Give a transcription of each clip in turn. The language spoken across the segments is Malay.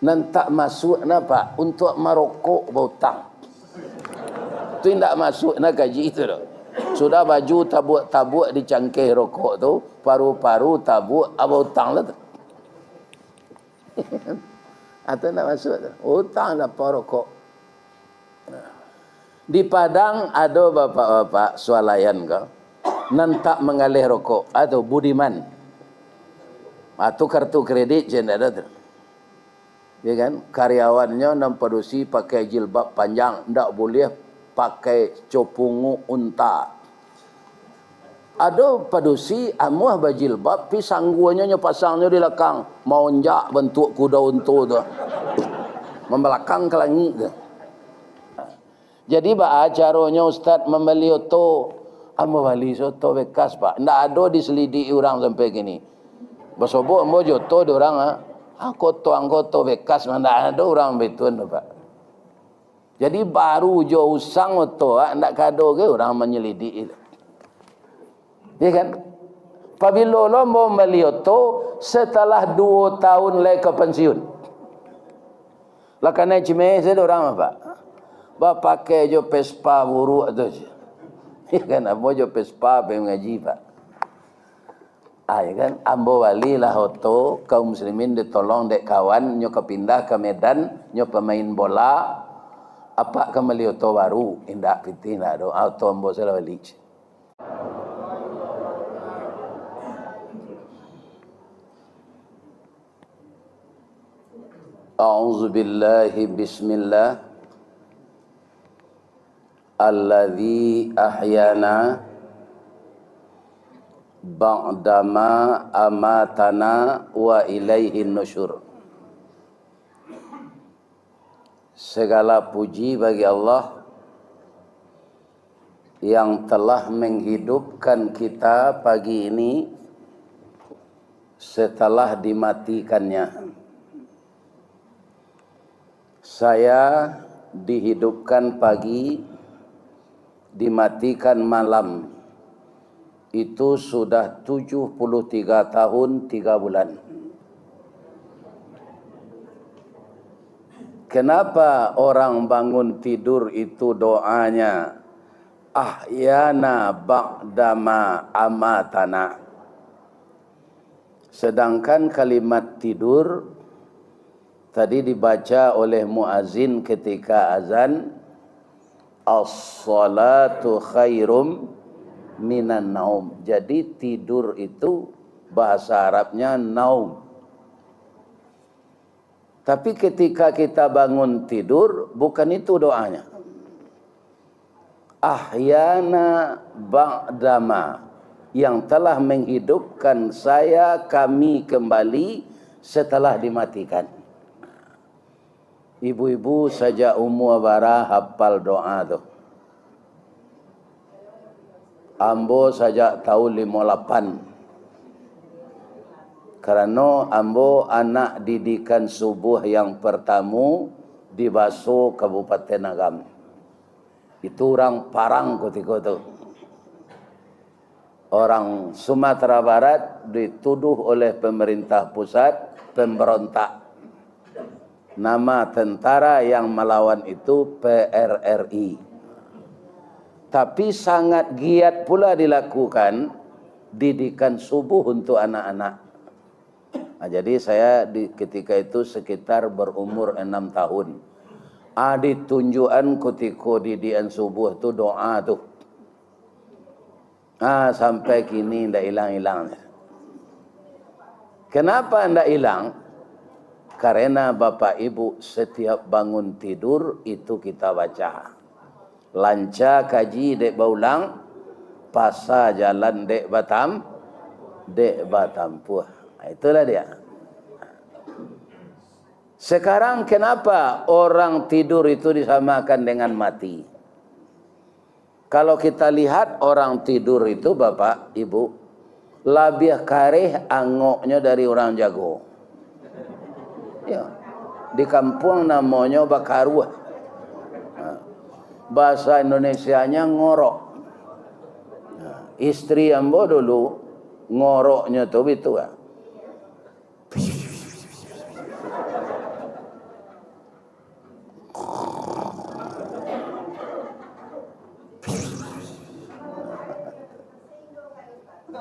nan tak masuk napa untuk merokok berhutang. Tu tidak masuk nak gaji itu dah. Sudah baju tabuk di cangkir rokok tu, paru-paru tabuk berhutang lah tu. Atau nak masuk tu. Hutang dapat rokok. Di Padang ada bapak-bapak swalayan kau nan tak mengalih rokok atau budiman. Atau kartu kredit je ada tu. Ya kan? Karyawannya nan produksi pakai jilbab panjang, ndak boleh pakai copungu unta. Ada produksi amuah bajilbab pi sangguanya pasangnya di belakang, mau onjak bentuk kuda unta tu. Membelakang ke langit tu. Jadi ba caranya ustaz membeli oto, ambo beli soto bekas pak. Ndak ada diselidiki orang sampai gini. Basobok ambo joto de orang angkoto bekas mana ada orang betun pak. Jadi baru jo usang oto ndak kado ke orang menyelidik. Ya kan? Apabila lo mau beli oto setelah 2 tahun lagi ke pensiun. Lah kana cime saya orang apa? Ba pakai jo Vespa buruk tu je. Ya kan ambo jo Vespa pe ngaji pak. Ya kan ambo wali lah oto kaum muslimin ditolong dek kawan nyo kepindah ke Medan nyo pemain bola apa kembali oto baru indak piti nak do auto ambo salah wali. A'udzu billahi bismillah alladzi ahyana ba'dama amatana wa ilaihi nusyur. Segala puji bagi Allah yang telah menghidupkan kita pagi ini setelah dimatikannya. Saya dihidupkan pagi, dimatikan malam. Itu sudah 73 tahun 3 bulan. Kenapa orang bangun tidur itu doanya ahyana ba'dama amatana? Sedangkan kalimat tidur tadi dibaca oleh muazin ketika azan, as-salatu khairum minan naum. Jadi tidur itu bahasa Arabnya naum. Tapi ketika kita bangun tidur, bukan itu doanya. Ahyana ba'dama, yang telah menghidupkan saya, kami kembali setelah dimatikan. Ibu-ibu saja umur bara hafal doa tu. Ambo saja tahu 58. Karena ambo anak didikan subuh yang pertama di Baso Kabupaten Agam. Itu orang Parang ketika itu. Orang Sumatera Barat dituduh oleh pemerintah pusat pemberontak. Nama tentara yang melawan itu PRRI. Tapi sangat giat pula dilakukan didikan subuh untuk anak-anak. Jadi saya ketika itu sekitar berumur 6 tahun. Ditunjukkan ketika didikan subuh itu doa tu. Sampai kini tidak hilang-hilang. Kenapa tidak hilang? Karena Bapak Ibu setiap bangun tidur itu kita baca. Lanca kaji dek baulang, pasa jalan dek batampuh. Itulah dia. Sekarang kenapa orang tidur itu disamakan dengan mati? Kalau kita lihat orang tidur itu Bapak Ibu, lebih kareh angoknya dari orang jago. Ya, di kampung namanya bakaruah. Bahasa Indonesianya ngorok. Istri ambo dulu ngoroknya tuh itu.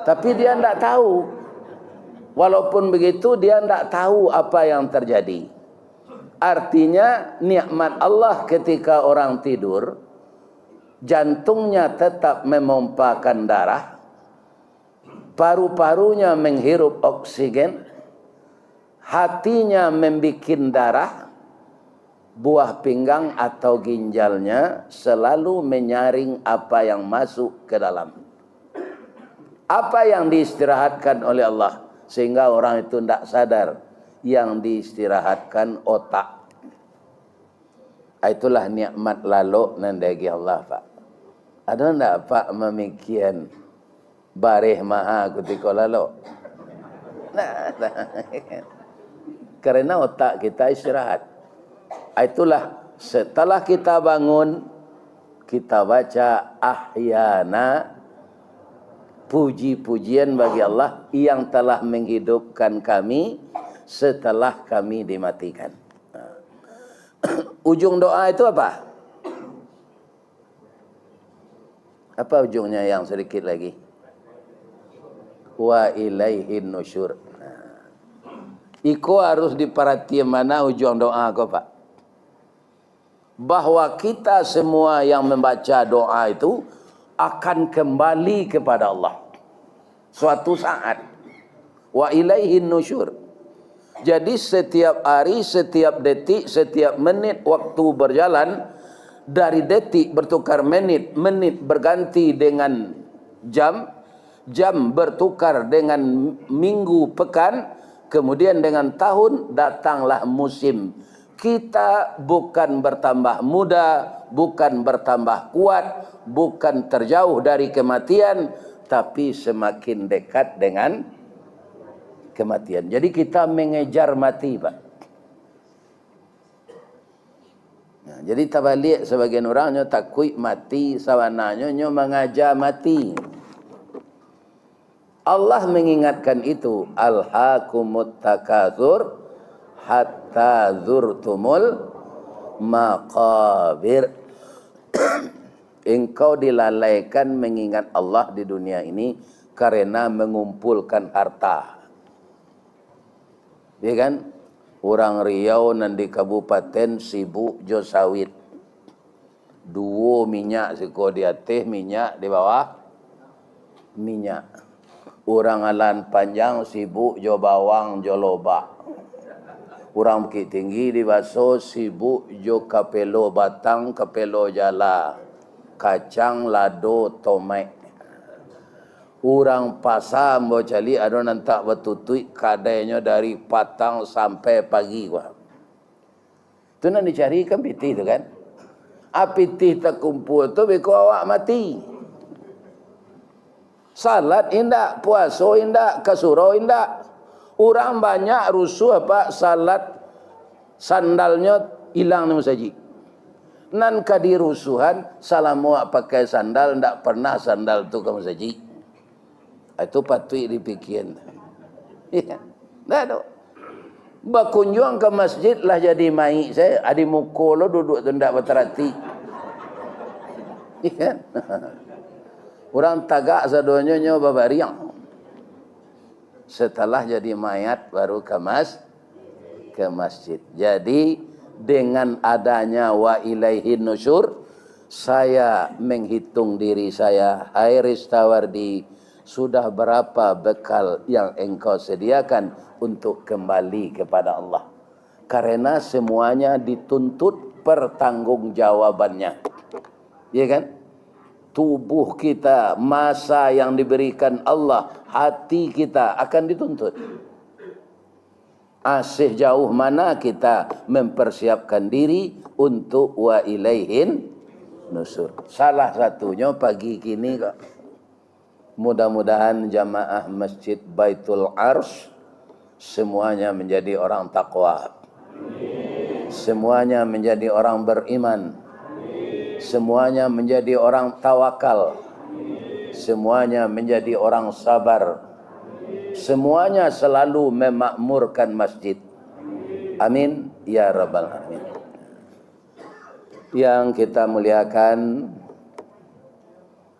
Tapi dia tidak tahu. Walaupun begitu dia tidak tahu apa yang terjadi. Artinya nikmat Allah ketika orang tidur, jantungnya tetap memompakan darah, paru-parunya menghirup oksigen, hatinya membikin darah, buah pinggang atau ginjalnya selalu menyaring apa yang masuk ke dalam. Apa yang diistirahatkan oleh Allah, sehingga orang itu tidak sadar yang diistirahatkan otak. Itulah nikmat lalu nandagi Allah, Pak. Ada tidak Pak memikian barih maha ketika lalu? Nah. Karena otak kita istirahat. Itulah setelah kita bangun, kita baca ahyana, puji-pujian bagi Allah yang telah menghidupkan kami setelah kami dimatikan. Ujung doa itu apa? Apa ujungnya yang sedikit lagi? Wa ilaihin nusyur. Iko harus diperhatikan mana ujung doa kau, Pak. Bahwa kita semua yang membaca doa itu akan kembali kepada Allah suatu saat. Wa ilaihin nusyur. Jadi setiap hari, setiap detik, setiap menit waktu berjalan, dari detik bertukar menit, menit berganti dengan jam, jam bertukar dengan minggu, pekan, kemudian dengan tahun, datanglah musim. Kita bukan bertambah muda, bukan bertambah kuat, bukan terjauh dari kematian, tapi semakin dekat dengan kematian. Jadi kita mengejar mati, Pak. Nah, jadi tabalik sebagian orang nyo takut mati, sawananya nyo mengajar mati. Allah mengingatkan itu, alhaakumut takatsur hatta zurtumul maqabir. Engkau dilalaikan mengingat Allah di dunia ini karena mengumpulkan harta. Ya kan? Orang Riau nan di kabupaten sibuk jo sawit. Duo minyak siko di atas, minyak di bawah minyak. Orang Alan Panjang sibuk jo bawang jo lobak. Orang Bukit Tinggi di Baso sibuk jo kapelo batang, kapelo jala, kacang, lado, tomat. Orang pasar mau cari ada nantak betutui kadainya dari patang sampai pagi. Itu nak dicari kan piti tu kan. Apiti terkumpul tu beko awak mati. Salat indak, puasa indak, kasuro indak. Orang banyak rusuh apa salat sandalnya hilang ni saji. Nan kadirusuhan salam awak pakai sandal ndak pernah sandal tu kamu saji. Itu patut dipikir. Ya, dah tu. Berkunjung ke masjid lah jadi mai saya, adi mukul lo duduk tu ndak berterati. Ya. Orang tagak sadonya nyo babariang. Setelah jadi mayat baru ke masjid. Jadi dengan adanya wa ilaihin nusyur, saya menghitung diri saya, hai Ristawardi, sudah berapa bekal yang engkau sediakan untuk kembali kepada Allah. Karena semuanya dituntut pertanggungjawabannya. Ya kan? Tubuh kita, masa yang diberikan Allah, hati kita akan dituntut. Sejauh mana kita mempersiapkan diri untuk wa ilaihin nusur. Salah satunya pagi kini kok. Mudah-mudahan jamaah Masjid Baitul Ars semuanya menjadi orang takwa. Semuanya menjadi orang beriman. Semuanya menjadi orang tawakal. Semuanya menjadi orang sabar. Semuanya selalu memakmurkan masjid. Amin ya rabbal alamin. Yang kita muliakan,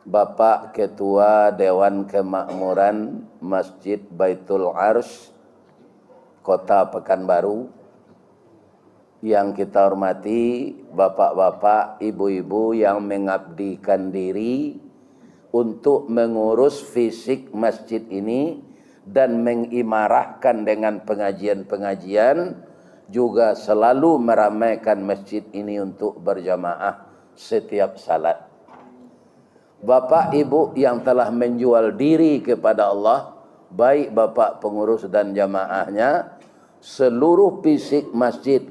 Bapak Ketua Dewan Kemakmuran Masjid Baitul Arsh Kota Pekanbaru, yang kita hormati bapak-bapak, ibu-ibu yang mengabdikan diri untuk mengurus fisik masjid ini dan mengimarahkan dengan pengajian-pengajian, juga selalu meramaikan masjid ini untuk berjamaah setiap salat. Bapak ibu yang telah menjual diri kepada Allah, baik bapak pengurus dan jamaahnya, seluruh fisik masjid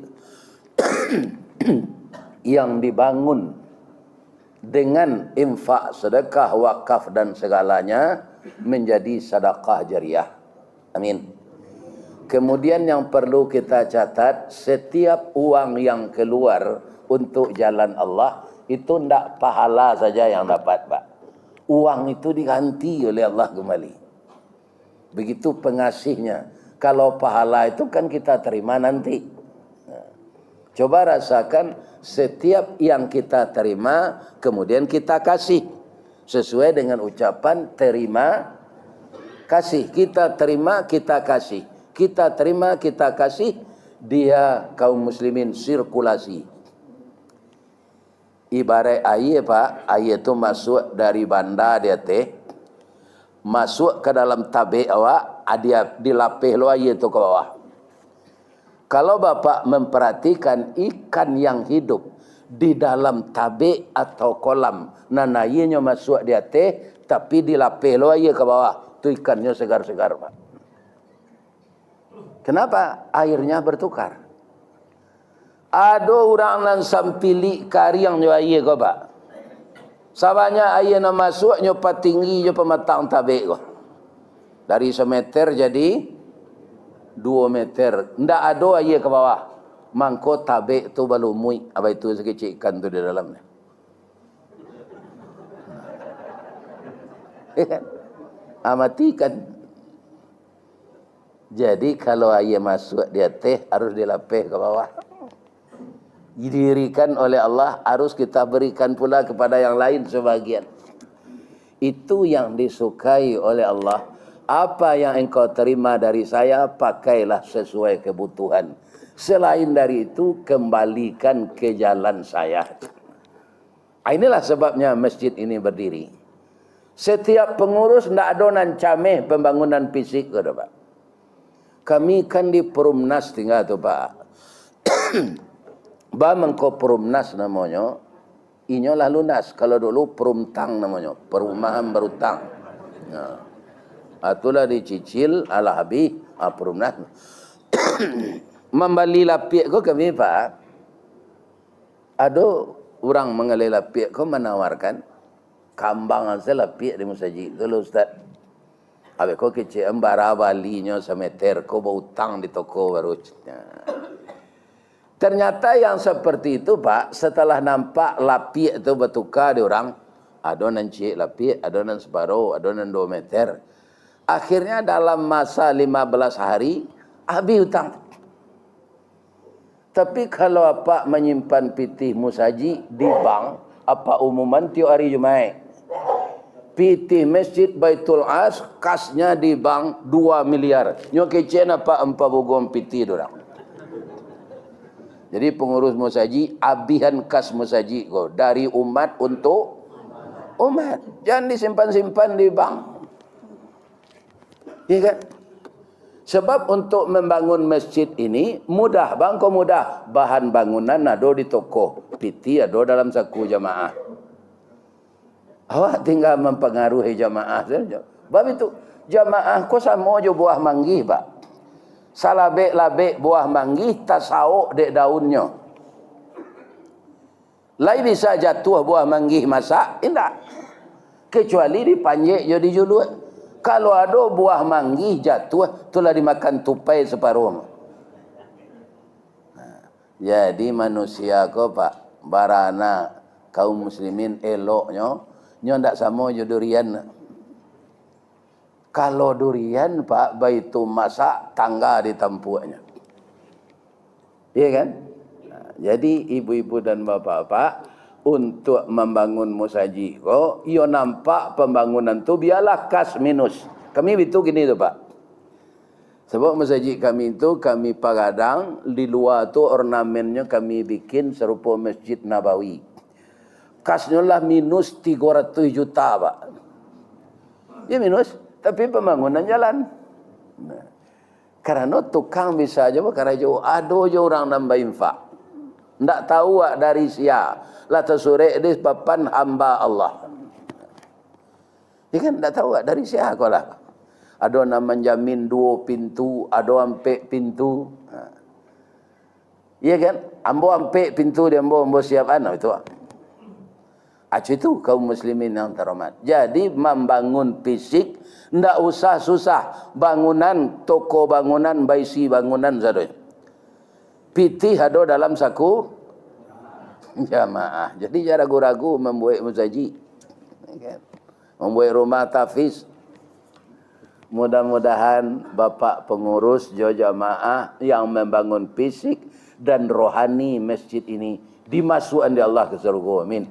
yang dibangun dengan infak, sedekah, wakaf dan segalanya menjadi sedekah jariah. Amin. Kemudian yang perlu kita catat, setiap uang yang keluar untuk jalan Allah itu tidak pahala saja yang dapat, Pak. Uang itu diganti oleh Allah kembali. Begitu pengasihnya. Kalau pahala itu kan kita terima nanti. Coba rasakan, setiap yang kita terima kemudian kita kasih sesuai dengan ucapan terima kasih. Kita terima, kita kasih. Kita terima, kita kasih. Dia kaum muslimin sirkulasi. Ibarat air, Pak, air itu masuk dari bandar dia teh, masuk ke dalam tabik awak, dia dilapih lo air itu ke bawah. Kalau Bapak memperhatikan ikan yang hidup di dalam tabik atau kolam, nan airnya masuk dia teh, tapi dilapih lo air ke bawah, itu ikannya segar-segar, Pak. Kenapa? Airnya bertukar. Ada orang nan sampili kari yang nyo air ko, Pak. Sabanya air na masuk nyopa tinggi nyopa matang tabik ko. Dari semeter jadi 2 meter. Ndak ada air ke bawah. Mangko tabik tu balu mui. Apa itu sekecil ikan tu di dalamnya. Amati kan. Jadi kalau air masuk dia teh harus dilapih ke bawah. Didirikan oleh Allah, harus kita berikan pula kepada yang lain sebagian. Itu yang disukai oleh Allah. Apa yang engkau terima dari saya, pakailah sesuai kebutuhan. Selain dari itu, kembalikan ke jalan saya. Inilah sebabnya masjid ini berdiri. Setiap pengurus tidak ada nan cameh pembangunan fisik, Pak. Kami kan di Perumnas tinggal tu, Pak. Ba mengko Perumnas namanya, inyolah lunas. Kalau dulu Perumtang namanya, perumahan berutang. Nah, itulah dicicil ala habis Perumnas. Membali lapik ko kami, Pak. Ada orang mengalih lapik ko menawarkan kambang saya lapik di masjid tu, Ustaz. Habis ko kecil embara balinya semeter ko berutang di toko baru. Ternyata yang seperti itu, Pak, setelah nampak lapik itu bertukar di orang, adonan cik lapik, adonan separuh, adonan 2 meter. Akhirnya dalam masa 15 hari, habis hutang. Tapi kalau apa menyimpan pitih musaji di bank, apa umuman tiap hari Jumaat. Pitih Masjid Baitul Arsh, kasnya di bank 2 miliar. Nyo kecen apa 4 bogom pitih dorang. Jadi pengurus musaji, abihan kas musaji ko, dari umat untuk umat. Jangan disimpan-simpan di bank. Iya kan? Sebab untuk membangun masjid ini mudah, bang, kok mudah. Bahan bangunan ada di toko, piti ada dalam saku jamaah. Awak tinggal mempengaruhi jamaah saja. Sebab itu jamaah kok sama aja buah manggih, Pak. Salabek-labek buah manggih tasauk dek daunnya. Lai bisa jatuh buah manggih masak? Tidak. Kecuali dipanjek jadi juluh. Kalau ada buah manggih jatuh, itulah dimakan tupai separuh. Nah, jadi manusia ko, Pak, barana kaum muslimin eloknya, nyo ndak sama jo durian. Kalau durian, Pak, baitu masak tangga di tampuknya. Iya kan? Nah, jadi ibu-ibu dan bapak-bapak, untuk membangun musaji ko, iyo nampak pembangunan tu biarlah kas minus. Kami itu gini tu Pak. Sebab masjid kami itu kami pagadang, di luar tu ornamennya kami bikin serupa Masjid Nabawi. Kasnya lah minus 300 juta Pak. Ya minus, tapi pembangunan jalan. Nah, karena tukang bisa aja Pak, karena jauh ada je orang nambah infak. Ndak tahu dari sia. La tasure di papan hamba Allah. Ya kan ndak tahu dari sia kau lah. Ada nak menjamin 2 pintu, ada ampek pintu. Iya kan? Ambo ampek pintu dia ambo siap anak itu. Acu itu kaum muslimin yang terhormat. Jadi membangun fisik ndak usah susah. Bangunan, toko bangunan, baisi bangunan sadonya. Pitih ada dalam saku jamaah. Jadi jangan ragu-ragu membuat musaji. Membuat rumah tahfiz. Mudah-mudahan Bapak pengurus jamaah yang membangun fisik dan rohani masjid ini dimasukkan di Allah ke surga. Amin.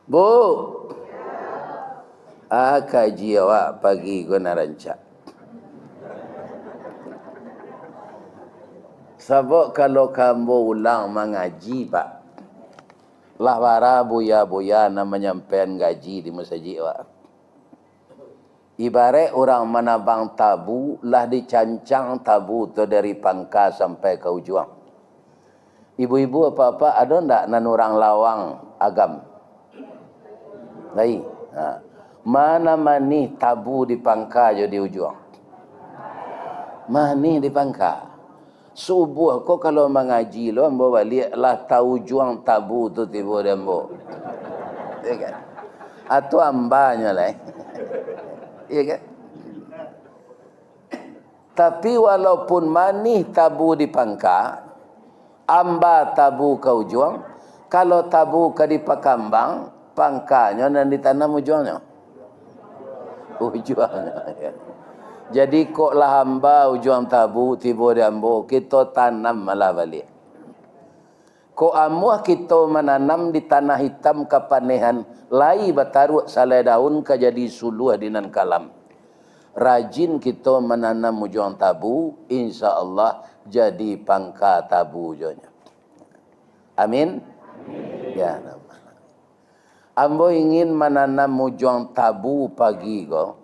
Bu, kaji awak pagi guna rancak. Sebab kalau kamu ulang mengaji Pak, lah para buya-buya nak menyampaikan gaji di masjid awak. Ibarat orang menabang tabu, lah dicancang tabu tu dari pangkal sampai ke ujung. Ibu-ibu apa-apa ada ndak nan orang lawang agam? Lai. Mana mani tabu di pangkal je di ujung? Mani di pangkal. Subuh kau kalau mengaji lo, ambo balik lah tahu juang tabu tu tiba dia ambo. Ya kan? Atau ambanya lah. Ya kan? Tapi walaupun manih tabu di pangka, amba tabu ke ujung, kalau tabu ke di pakambang, pangkanya dan ditanam ujungnya. Ujungnya. Ya. Jadi kok lah hamba ujung tabu tiba di ambo, kita tanam malah balik. Kok amuah kita menanam di tanah hitam kepanehan, lai bataru salai daun ke jadi suluh dinan kalam. Rajin kita menanam ujung tabu, insya Allah jadi pangka tabu jonya. Amin. Ya. Ambo ingin menanam ujung tabu pagi ko.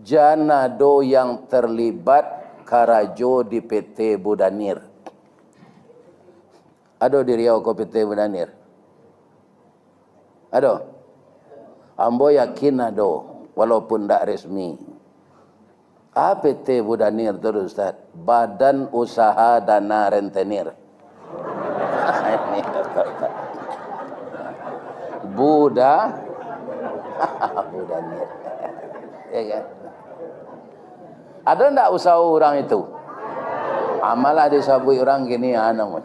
Jana do yang terlibat karajo di PT Budanir. Ada di Riau ko PT Budanir? Ada? Ambo yakin ada, walaupun tak resmi. PT Budanir tu Ustaz? Badan Usaha Dana Rentenir. Budanir. Ya kan? Ada tak usaha orang itu? Amalah disabui orang gini anak.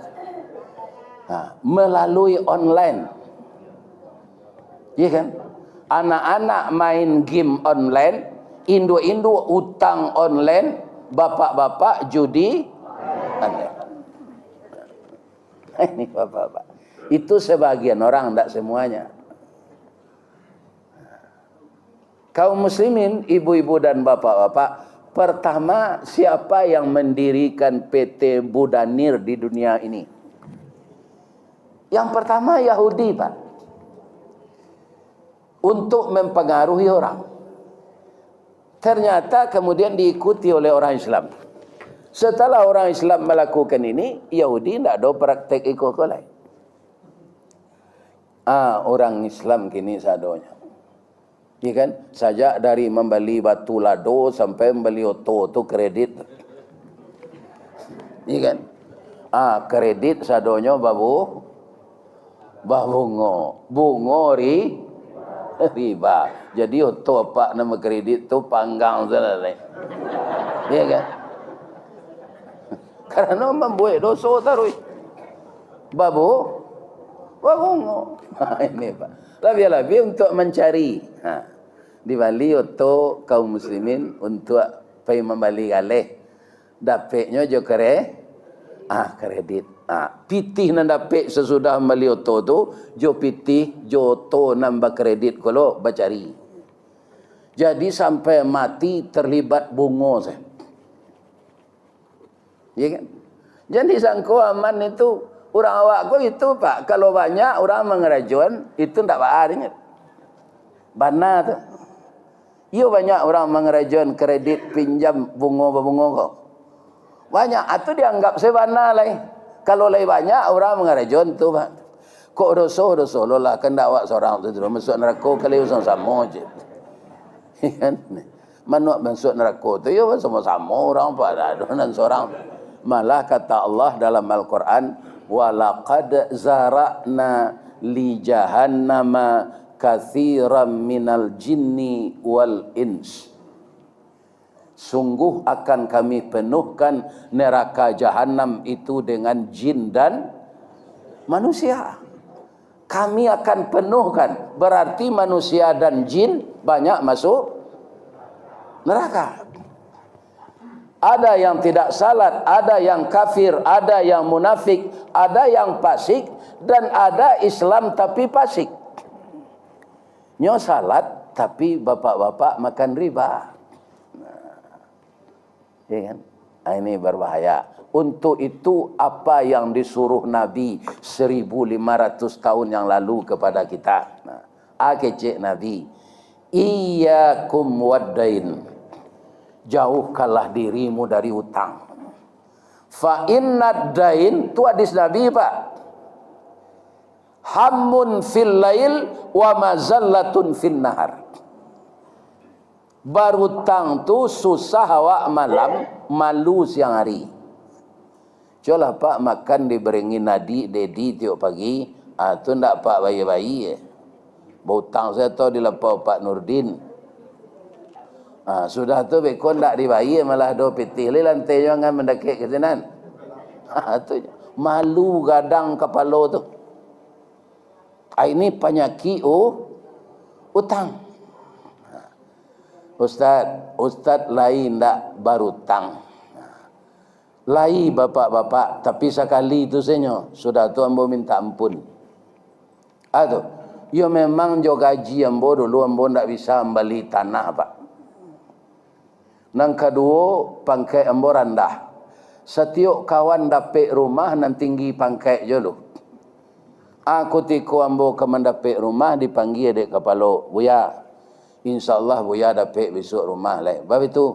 Melalui online. Ya kan? Anak-anak main game online, Indo-Indo utang online, bapak-bapak judi online. Ini bapak-bapak. Itu sebagian orang, tidak semuanya. Kaum muslimin, ibu-ibu dan bapak-bapak, pertama siapa yang mendirikan PT Budanir di dunia ini? Yang pertama Yahudi, Pak. Untuk mempengaruhi orang. Ternyata kemudian diikuti oleh orang Islam. Setelah orang Islam melakukan ini, Yahudi tidak ada praktek ikut-ikut. Orang Islam kini sadonya. Ya kan? Sajak dari membeli batu lado sampai membeli oto tu kredit. Ya kan? Kredit sadonya bungo riba. Jadi oto apa nama kredit tu panggang salah. Ya kan? Karena membuat dosa tarui. Bungo. Ini Pak. Lebih-lebih untuk mencari. Di Bali oto kaum muslimin untuk pergi membeli galeh. Dapatnya jo kredit. Pitih nan dapat sesudah melioto tu, jo pitih jo to nambah kredit kalau bacari. Jadi sampai mati terlibat bungo saya. Ya kan? Jadi sangko aman itu orang awak ko itu Pak, kalau banyak orang mengerajuan itu ndak baarnya. Bana tu. Iyo banyak orang mengerajuan kredit pinjam bungo-bungo kok. Banyak atau dianggap sebana lai. Kalau lai banyak orang mengerajuan tu Pak. Kok doso lo lah kan dakwak seorang tu masuk neraka kali usang sama je. Kan? Manuak masuk neraka tu yo sama-sama orang Pak dan seorang. Malah kata Allah dalam Al-Quran, walaqad zara'na li jahannama katsiran minal jinni wal ins. Sungguh akan kami penuhkan neraka jahanam itu dengan jin dan manusia. Kami akan penuhkan, berarti manusia dan jin banyak masuk neraka. Ada yang tidak salat, ada yang kafir, ada yang munafik, ada yang fasik, dan ada Islam tapi fasik. Nyo salat tapi bapak-bapak makan riba. Ya kan? Ini berbahaya. Untuk itu apa yang disuruh Nabi 1500 tahun yang lalu kepada kita. Kecik Nabi. Iyyakum waddain. Jauhkanlah dirimu dari hutang. Fa innad dain, itu hadis Nabi Pak. Hammun fil lail wa mazallatun fin nahar. Berhutang tu susah awak malam, malu siang hari. Colah Pak makan diberingi nadi dedi tiap pagi, tu ndak Pak bayi-bayi. Berhutang saya tahu dilepau Pak Nurdin. Sudah tu bekon tak dibayi malah do pitih le lantai jangan mendekik ke sinan. Tu malu gadang kepala tu. Ini penyakit utang. Ustaz lain tak berutang. Lai bapak-bapak tapi sekali tu senyo sudah tu ambo minta ampun. Yo memang jo gaji ambo dulu ambo ndak bisa membeli tanah Pak. Nang kedua, pangkai ambo rendah. Setiap kawan dapat rumah nan tinggi pangkai je lu. Aku tiko ambo ke mendapik rumah dipanggil dek kepala, Buya. InsyaAllah Buya dapat besok rumah lah. Sebab itu,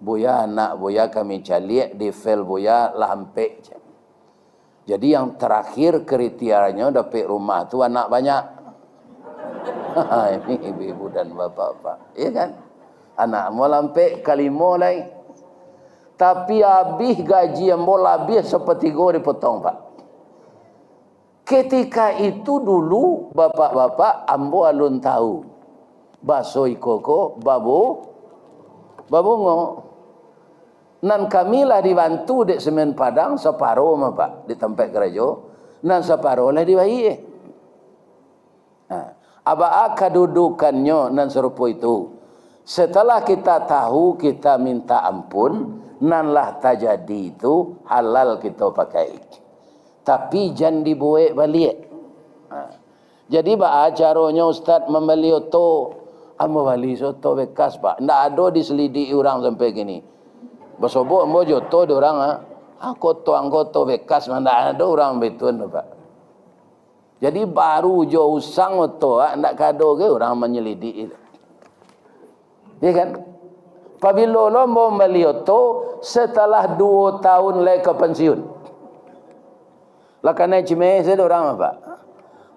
Buya anak Buya kami caliak di file Buya lampik. Jadi yang terakhir kriterianya dapat rumah tu anak banyak. Ini ibu-ibu dan bapak-bapak. Iya kan? Anak mau lampik kalimo lai. Tapi habis gaji yang mau habis sepertiga dipotong Pak. Ketika itu dulu bapak-bapak ambo alun tahu. Baso ikoko babu babungo. Nan kamilah dibantu dek semen Padang separuh mah Pak di tempat gereja. Nan separuh lah dibayi. Aba kedudukannya nan serupa itu. Setelah kita tahu, kita minta ampun, nanlah tajadi itu halal kita pakai. Tapi jangan dibuat balik. Jadi caranya Ustaz membeli oto, ambo beli soto bekas Pak. Ndak ada diselidiki orang sampai gini. Basobok ambo joto di orang anggota bekas ndak ada orang betun Pak. Jadi baru jo usang oto ndak kado ke orang menyelidiki. Ya kan? Apabila lo mau melioto setelah 2 tahun lagi ke pensiun. Lah kan cime saya orang apa?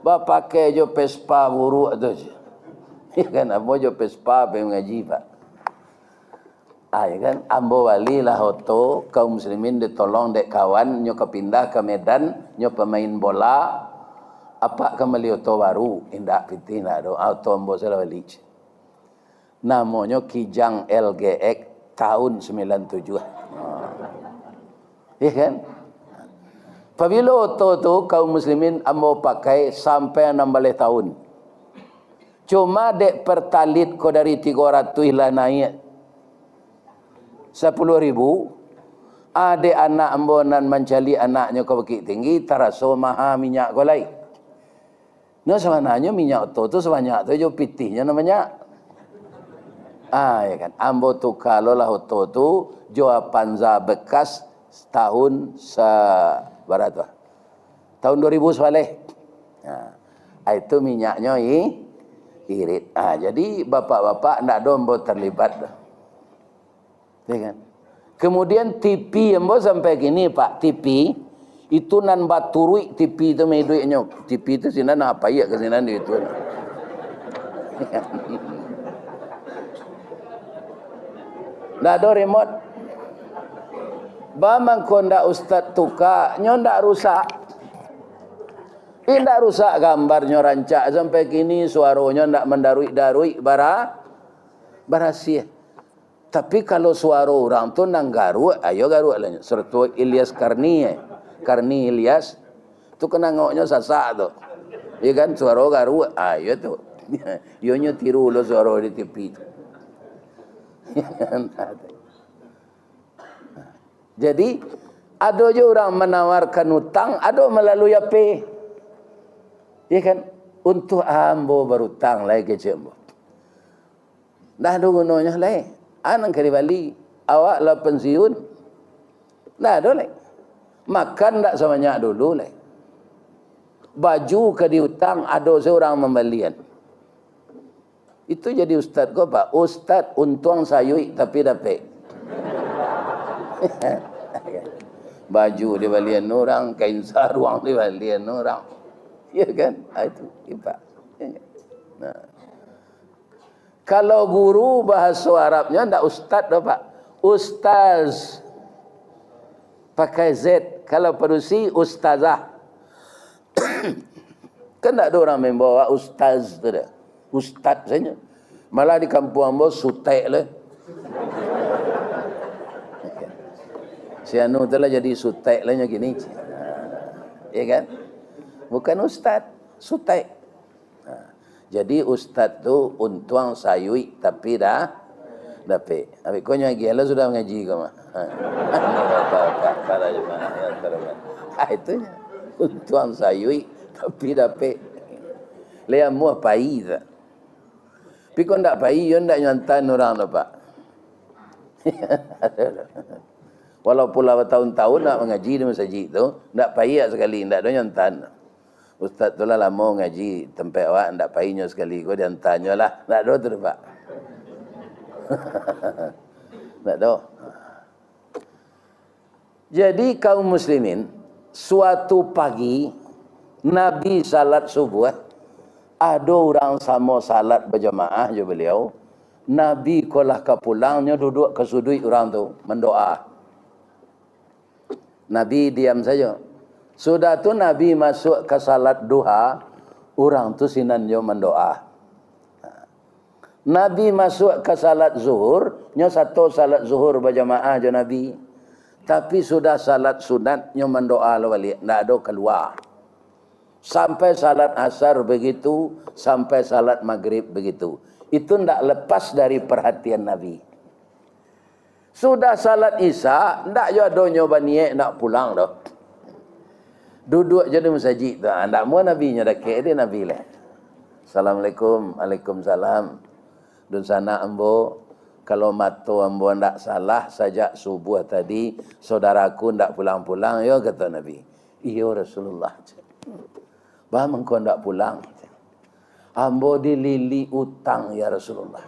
Ba pakai jo Vespa buruk tu je. Ya kan ambo jo Vespa pe ngaji Pak. Ya kan ambo wali lah hoto kaum muslimin ditolong dek kawan nyo kepindah ke Medan nyo pemain bola apa ke melioto baru indak piti nak do auto ambo salah wali. Namanya Kijang LGX tahun 97. Ya kan? Apabila auto tu kaum muslimin ambo pakai sampai 16 tahun. Cuma dek pertalit ko dari 300 lah naik 10.000. Adik anak ambonan mencali anaknya ke Bukit Tinggi, terasa maha minyak golai. Nah sebenarnya minyak tu sebanyak tu jo pitihnya namanya. Ya kan. Ambo tu kalau lah tu jo panza bekas tahun berapa? Tahun 2000 sebalik. Itu minyaknya irit. Jadi bapak-bapak ndak dombo terlibat. Ya kan? Kemudian TV ambo sampai gini Pak, TV itu nan baturui TV itu mai duitnya. TV itu sinan apa ya ke sinan itu. Ndak ada remote. Ba mangkonda ustaz tuka nyo ndak rusak. Ndak rusak gambarnya rancak sampai kini suaranya ndak mendarui-darui barasia. Tapi kalau suara orang tu nang garu, ayo garu lah. Serta Ilyas Karni Ilyas tu kena ngoknya sasak tu. Ya kan suara garu, ayo tu. Ionya tiru lo suara di TV tu. Jadi ada je orang menawarkan hutang, ada melalui apa? Ya kan? Untuk ambo berhutang lagi ke ambo. Dah ada gunanya lah. Anang kali Bali, awak lah pensiun. Dah ada lah. Makan tak sebanyak dulu lah. Baju ke dihutang, ada seorang membelian. Itu jadi ustaz kau Pak. Ustaz untung sayui tapi dapat. Baju dibelian orang, kain sarung dibelian orang. Ya kan? Itu Pak. Nah. Kalau guru bahasa Arabnya ndak ustaz dah Pak. Ustaz. Pakai Z. Kalau perusi ustazah. Kan tak ada orang membawa ustaz tu dah. Ustaz saja. Malah di kampung ambo sutek lah. Si anu tu lah jadi sutek lah gini. Ya kan? Bukan ustaz, sutek. Jadi ustaz tu untuang sayui tapi dah dapat. Habis kau lagi Allah sudah mengaji kau mah. Para jemaah yang terhormat. Itu untuang sayui tapi dapat. Lea muah pai dah. Tapi kau ndak pai, yo ndak nyantan orang dah Pak. Walaupun lah tahun-tahun nak mengaji di masjid tu, ndak pai sekali, ndak ada nyantan. Ustaz tu lah lama ngaji tempat awak, ndak payahnya sekali. Kau dia tanya lah. Ndak ada tu Pak. Ndak ada. Jadi kaum muslimin, suatu pagi, Nabi salat subuh, ada orang sama salat berjamaah je beliau. Nabi kolah ke pulangnya duduk ke sudut orang tu, mendoa. Nabi diam saja. Sudah tu Nabi masuk ke salat duha, orang tu sinannya mendoa. Nabi masuk ke salat zuhur, nya satu salat zuhur berjamaah je Nabi. Tapi sudah salat sunat, nya mendoa balik, ndak ada keluar. Sampai salat asar begitu, sampai salat maghrib begitu. Itu ndak lepas dari perhatian Nabi. Sudah salat isya, ndak yo ada nyoba niat nak pulang dah. Duduk je di masjid tu. Ndak mau Nabi nya dekat dia Nabi lah. Assalamualaikum, Waalaikumsalam. Dun sana ambo, kalau matu ambo ndak salah sajak subuh tadi saudaraku ndak pulang-pulang yo kata Nabi. Iyo Rasulullah. Bah mengko ndak pulang. Ambo dilili utang ya Rasulullah.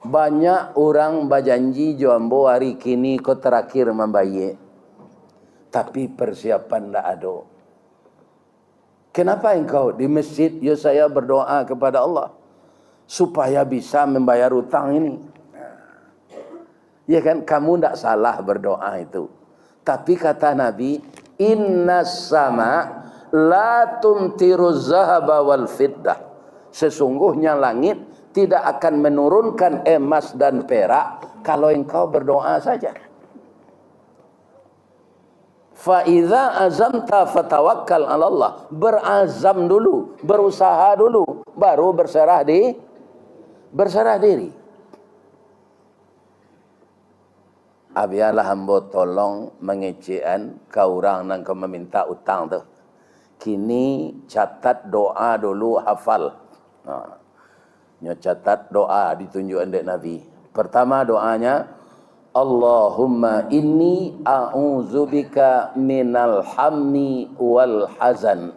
Banyak orang berjanji jo ambo hari kini ko terakhir membayar. Tapi persiapan tak ada. Kenapa engkau di masjid? Ya saya berdoa kepada Allah supaya bisa membayar hutang ini. Ya kan, kamu tak salah berdoa itu. Tapi kata Nabi, innas sama la tumtiru zahaba wal fiddah. Sesungguhnya langit tidak akan menurunkan emas dan perak kalau engkau berdoa saja. Fa idza azamta fatawakkal 'ala Allah. Berazam dulu, berusaha dulu, baru berserah diri. Biarlah hamba tolong mengecekan kau orang yang kau meminta utang tu. Kini catat doa dulu, hafal. Catat doa ditunjuk oleh Nabi. Pertama doanya, Allahumma inni a'udzubika minal hammi wal hazan.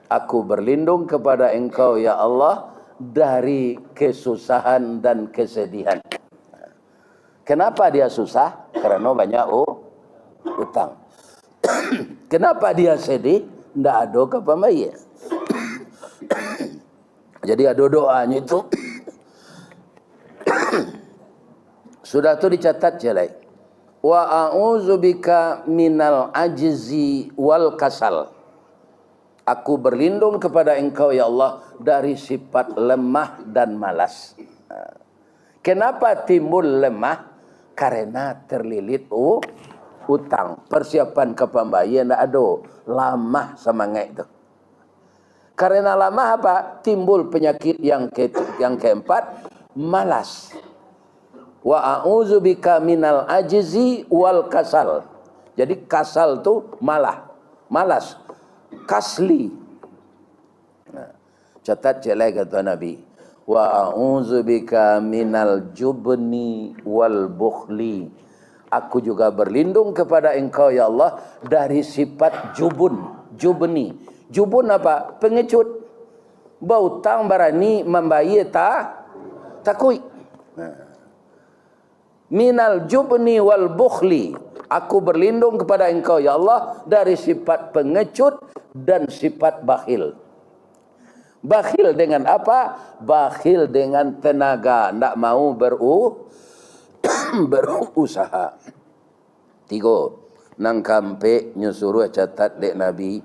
Aku berlindung kepada Engkau ya Allah dari kesusahan dan kesedihan. Kenapa dia susah? Karena banyak utang. Kenapa dia sedih? Tidak ada kepembayar. Jadi ada doanya itu. Sudah tu dicatat je lah. Wa a'udzubika minal ajzi wal kasal. Aku berlindung kepada Engkau ya Allah dari sifat lemah dan malas. Kenapa timbul lemah? Karena terlilit utang. Persiapan kepembayaran tidak ada. Lamah semangat itu. Karena lamah apa? Timbul penyakit yang keempat, malas. Wa a'udzubika minal ajzi wal kasal. Jadi kasal tu malas. Kasli. Catat je lah kata Nabi. Wa a'udzubika minal jubni wal bukhli. Aku juga berlindung kepada Engkau ya Allah dari sifat jubni. Jubun apa? Pengecut. Bautang berani membayar takui. Minal jubni wal bukhli. Aku berlindung kepada Engkau ya Allah dari sifat pengecut dan sifat bakhil. Bakhil dengan apa? Bakhil dengan tenaga, tidak mau berusaha. 3. Nang kampe nyusuruh catat dek Nabi.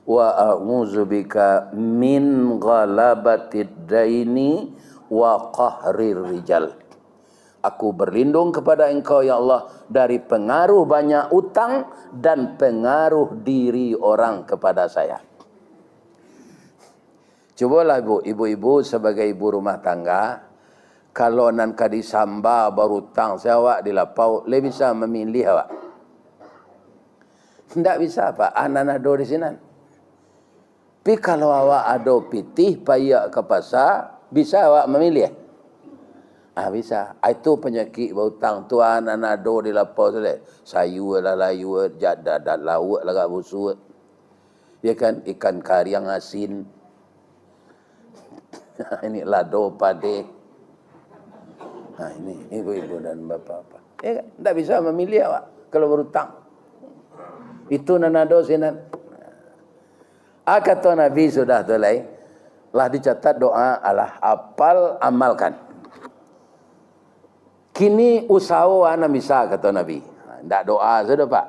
Wa a'udzubika min ghalabatid daini wa qahrir rijal. Aku berlindung kepada Engkau ya Allah dari pengaruh banyak utang dan pengaruh diri orang kepada saya. Cubalah ibu-ibu sebagai ibu rumah tangga, kalau nan kadi samba berutang saya awak di lapau, lebih bisa memilih awak. Tidak bisa apa, anak ada di sini. Tapi kalau awak ada pitih payak ke pasar, bisa awak memilih. Bisa. Itu penyakit berutang tuan anak ada di lapau tu deh. Sayu lah layu, jadat lauk lah busuk. Ya kan, ikan kari yang asin. Ini lado pade. Ini ibu-ibu dan bapak-bapak. Ya kan? Tak bisa memilih awak kalau berutang. Itu nanado sinan. Kata Nabi sudah tulai. Lah dicatat doa Allah apal amalkan. Kini usaha ana bisa kata Nabi. Tak doa sudah Pak.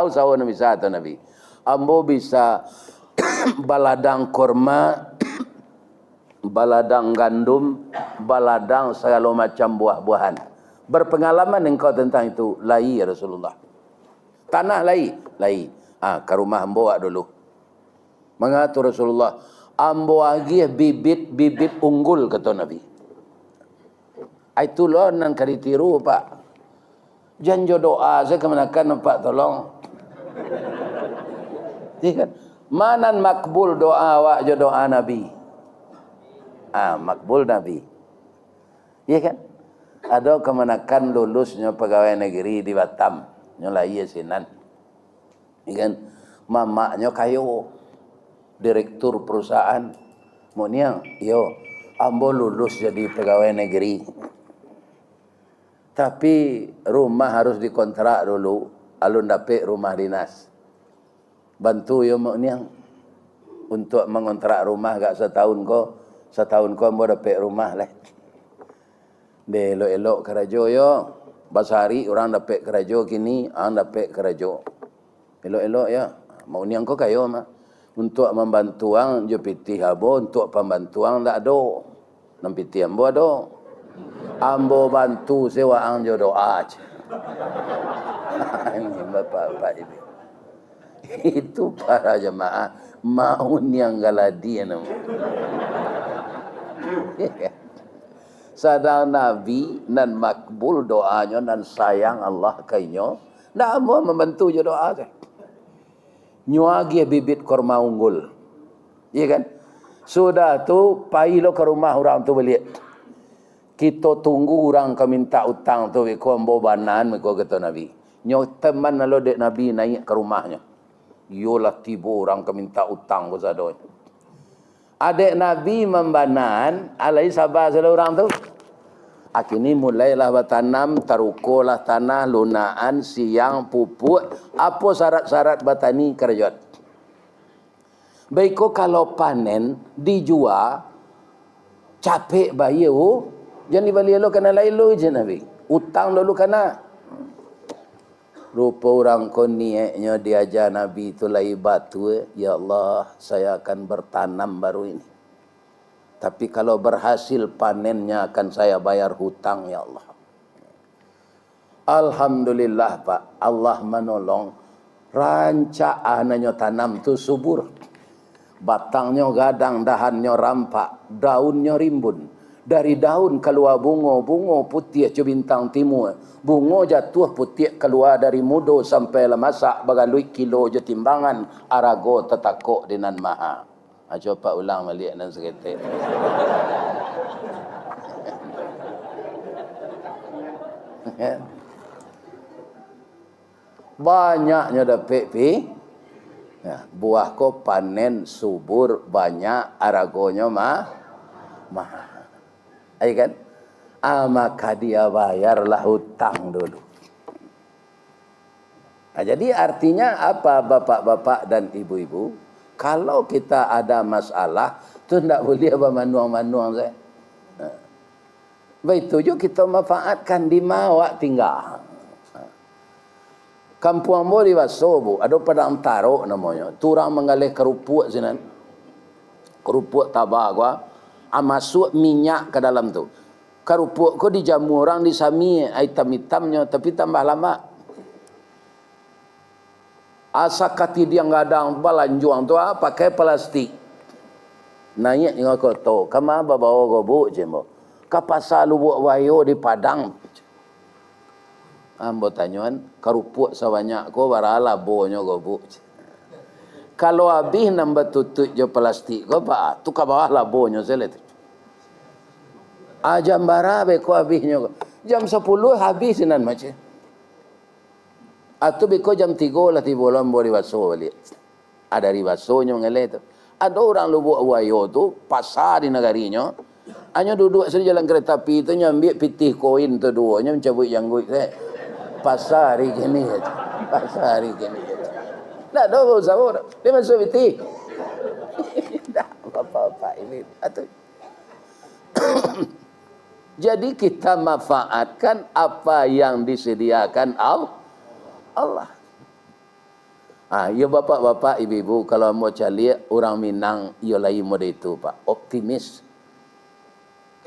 Usaha ana bisa kata Nabi. Ambo bisa baladang kurma, baladang gandum, baladang segala macam buah-buahan. Berpengalaman engkau tentang itu? Lai ya Rasulullah. Tanah lai. Ke rumah ambo dulu. Mengatur Rasulullah. Ambo lagi bibit unggul kata Nabi. Itu loh nan kari tiru Pak. Janjo doa saya kemenakan Pak tolong. Iya kan? Manan makbul doa awak jo doa Nabi. Makbul Nabi. Iya kan? Ada kemenakan lulusnya pegawai negeri di Batam. Nyola iya sinan. Iya kan? Mamaknya kayo. Direktur perusahaan. Moniang, yo, ambo lulus jadi pegawai negeri. Tapi rumah harus dikontrak dulu. Alun dapet rumah dinas. Bantu yo moniang. Untuk mengontrak rumah gak setahun ko ambo dapet rumah lah. Elok-elok kerajo yo. Basari orang dapat kerajo kini, orang dapat kerajo. Elok-elok ya. Mau niang ko kayo mah. Untuk membantu ang jo pitih abo, untuk pembantuan tak ada. Nam pitih ambo ada. Ambo bantu sewa ang jo doa aja. Ini bapak-bapak ini. Itu para jemaah mau niang galadi nama. Sadang Nabi nan makbul doanya nan sayang Allah kainyo. Ndak mau membantu je doa teh. Nyuagi bibit korma unggul. Iya kan? Sudah tu pai lo ke rumah orang tu balik. Kita tunggu orang ke minta utang tu ko ambo banan ko kata Nabi. Nyo teman lo dek Nabi naik ke rumahnya. Yolah tiba orang ke minta utang ko sadoi. Adik Nabi membanan, alai sabar selalu orang tu. Akhirnya mulailah bertanam, tarukolah tanah, lunaan, siang, pupuk. Apa syarat-syarat bertani kerjot. Baik kalau panen, dijual, capek bayu, jangan dibalik lo kena lain lo je Nabi. Utang dulu kena. Rupa orang konieknya diajar Nabi itu lai batu. Ya Allah, saya akan bertanam baru ini. Tapi kalau berhasil panennya akan saya bayar hutang ya Allah. Alhamdulillah Pak, Allah menolong. Rancaannya tanam tu subur. Batangnya gadang, dahannya rampak, daunnya rimbun. Dari daun keluar bunga, bunga putih ke bintang timur. Bunga jatuh putih keluar dari mudo sampai lemasak bagalui kilo je timbangan. Arago tetakok dinan maha. Coba ulang balik dan seketik. Banyaknya dapat pi. Ya, buah ko panen subur banyak, aragonya mahal. Ay kan? Maka dia bayarlah hutang dulu. Nah, jadi artinya apa bapak-bapak dan ibu-ibu? Kalau kita ada masalah, tu tidak boleh bermanuang-manuang saya. Baik tujuh kita manfaatkan di mawak tinggal. Kampung Ambo di Wasobu, ada padang taro namanya. Turang mengalih kerupuk sini. Kerupuk tabak gua. Masuk minyak ke dalam tu. Kerupuk ko dijamu orang di sami hitam-hitamnya tapi tambah lama. Asa kati dia gadang balanjuang tu pakai plastik. Naik dengan koto. Kama bawa gobuk je mo. Ka pasal lubuk wayo di Padang. Ambo tanyuan kerupuk sebanyak ko barala bonyo gobuk. Kalau habis nambah tutup je plastik ko pak tu ka bawah labonyo selet. Jam berapa ko habisnya? Jam 10 habis nan macam. Atau beko jam 3 lah tiba lambo di Waso balik. Ada di Wasonya ngeleh tu. Ada orang lubuk wayo tu pasar di negarinya. Hanya duduk saja jalan kereta api tu nyambil pitih koin tu duanya mencabut janggut saya. Pasar hari kini. Pasar hari kini. Dah dah sahur. Dia masuk biti. Dah apa-apa ini. Atau jadi kita manfaatkan apa yang disediakan Allah. Ya bapak-bapak, ibu-ibu, kalau mau cari orang Minang, ia lain model itu Pak. Optimis.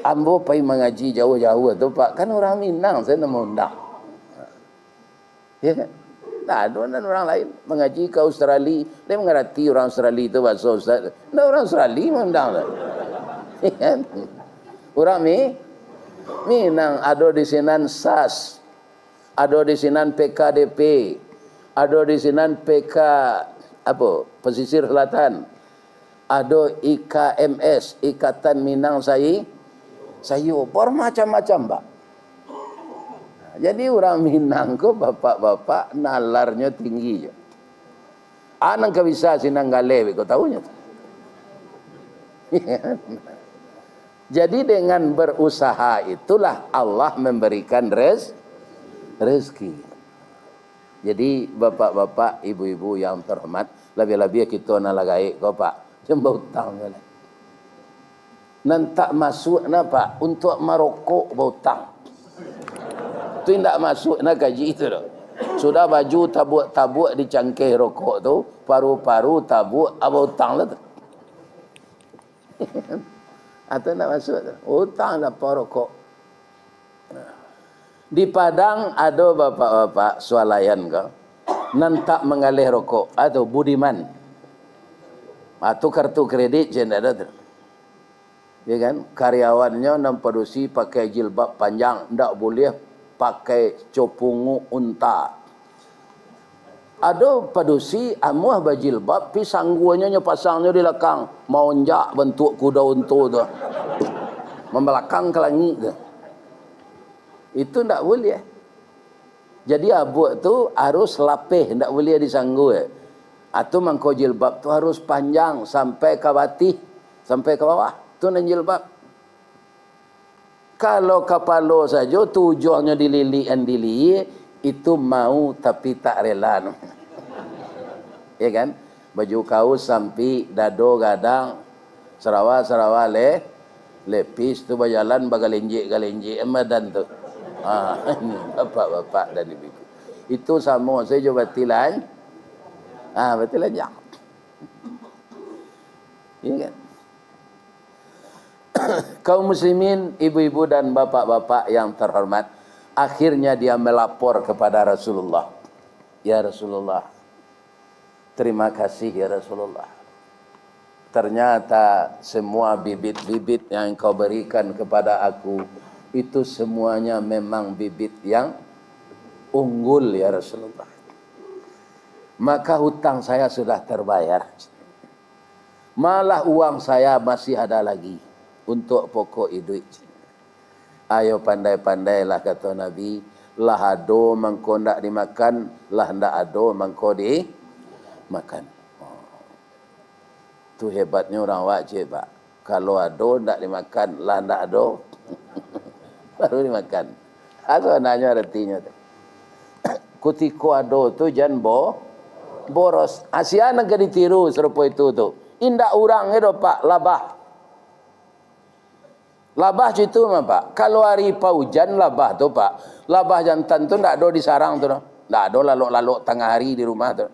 Ambo pergi mengaji jauh-jauh tu Pak. Kan orang Minang saya nak undang. Ya kan? Nah, ada orang lain mengaji ke Australia, dia mengerti orang Australia itu bahasa Ustaz. Nah, orang Australia mengundang. Orang Minang ada di sinan SAS, ada di sinan PKDP, ada di sinan PK Pesisir Selatan, ada IKMS, Ikatan Minang Sayur, bermacam-macam Pak. Jadi orang Minang ko bapak-bapak nalarnya tinggi je. Anang ka bisa sinang galewe ko tahunya. Jadi dengan berusaha itulah Allah memberikan rezeki. Jadi bapak-bapak, ibu-ibu yang terhormat, lebih-lebih kita nalagai ko Pak, jembau utang ni. Nantak masuk na Pak untuk merokok bautang. Tu tidak masuk nak gaji itu dah. Sudah baju tabuk-tabuk di cangkir rokok tu, paru-paru tabuk hutang lah tu. Atau nak masuk tu, hutang lah rokok. Di Padang ada bapak-bapak swalayan kau, nantak mengalih rokok atau budiman. Atau kartu kredit je ada tu. Ya kan? Karyawannya nampadusi pakai jilbab panjang, ndak boleh pakai copungu unta. Ada padusi amuah bajilbab, pi sangguanya pasangnya di belakang, mau onjak bentuk kuda unta tu. Membelakang ke langit tu. Itu ndak boleh. Jadi abuk tu harus lapih, ndak boleh disanggu. Atau mangko jilbab tu harus panjang sampai ke batih, sampai ke bawah. Tu nan jilbab. Kalau kepala saja tujuannya dililik, itu mau tapi tak rela. Ya kan? Baju kaos sampai dado gadang, serawa lepis tu berjalan bagalenjik emadan tu. Ini bapak-bapak dan ibu. Itu sama saya juga batilan. Batilan ya. Ya kan? Kaum muslimin, ibu-ibu dan bapak-bapak yang terhormat, akhirnya dia melapor kepada Rasulullah. Ya Rasulullah, terima kasih ya Rasulullah. Ternyata semua bibit-bibit yang kau berikan kepada aku, itu semuanya memang bibit yang unggul ya Rasulullah. Maka hutang saya sudah terbayar. Malah uang saya masih ada lagi untuk pokok hidup. Ayo pandai-pandailah kata Nabi, lah ado mangko ndak dimakan, lah ndak ado mangko dimakan. Tu hebatnya orang wajib, Pak. Kalau ado ndak dimakan, lah ndak ado baru dimakan. Apa nanya artinya tu? Kutiko ado tu jan boros. Asiana ke ditiru serupa itu tu. Indak urang itu Pak, labah. Labah itu mah Pak. Kalau hari paujan labah tu Pak. Labah jantan tu ndak ada di sarang tu. Ndak ada lalu-lalu tengah hari di rumah tu.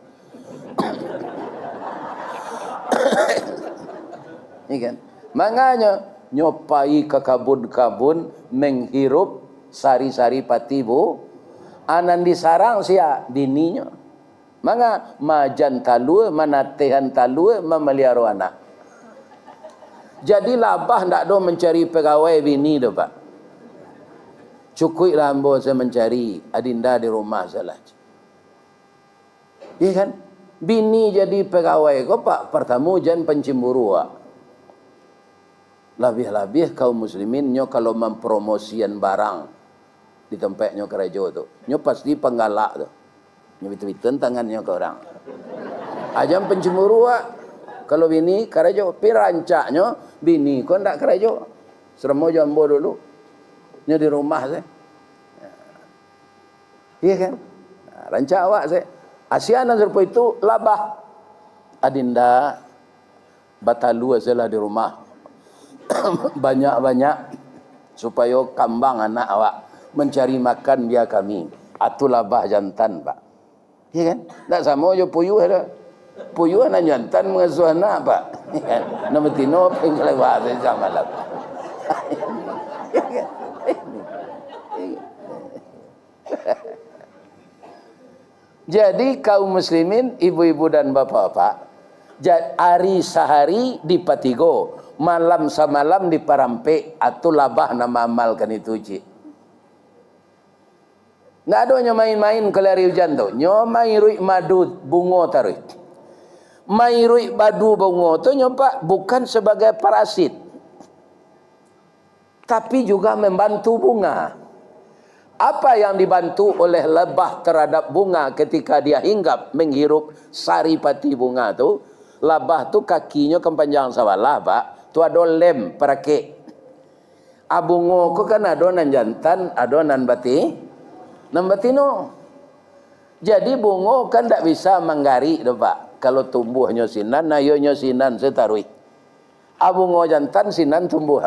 Ikan. Makanya nyopai ke kabun-kabun menghirup sari-sari pati bu. Anan di sarang sia bininya. Maka majan talue manatehan talue memelihara anak. Jadi labah ndak do mencari pegawai bini do Pak. Cukup lambo saya mencari adinda di rumah salah. Iya kan? Bini jadi pegawai kok Pak, pertama jan pencemburu Pak. Lebih-lebih kaum muslimin nyo kalau mempromosian barang di tempatnya gereja tu. Nyo pasti penggalak tu. Nyo bitu-bitu tangannya ke orang. Ajam pencemburu Pak. Kalau bini gereja, pi rancaknya bini kok ndak gereja. Seremo jambo dulu. Nyo di rumah saya. Iya kan? Rancak awak saya. Asiana serupa itu labah. Adinda batalu asalah di rumah. Banyak-banyak supaya kambang anak awak mencari makan dia kami. Atu labah jantan Pak. Iya kan? Tak sama je puyuh ada. Puyuh anak jantan mengasuh anak Pak. Iya kan? Nama tino pengelewat sama lah. Jadi kaum muslimin, ibu-ibu dan bapak-bapak, hari sehari dipatigo, malam samalam diparampe, atau labah nama amalkan itu cik. Nggak ada nyo main-main kalau hari hujan tu. Nyo mairui madu bungo taruh. Mairui madu bungo tu nyo Pak bukan sebagai parasit, tapi juga membantu bunga. Apa yang dibantu oleh lebah terhadap bunga ketika dia hinggap menghirup sari pati bunga tu, lebah tu kakinya kepanjang sawalah Pak, tu ada lem perake. Abungo ko kan ada nan jantan, ada nan batino. Jadi bungo kan tak bisa menggari tu Pak. Kalau tumbuhnya sinan, nayonya sinan setarui. Abungo jantan sinan tumbuh.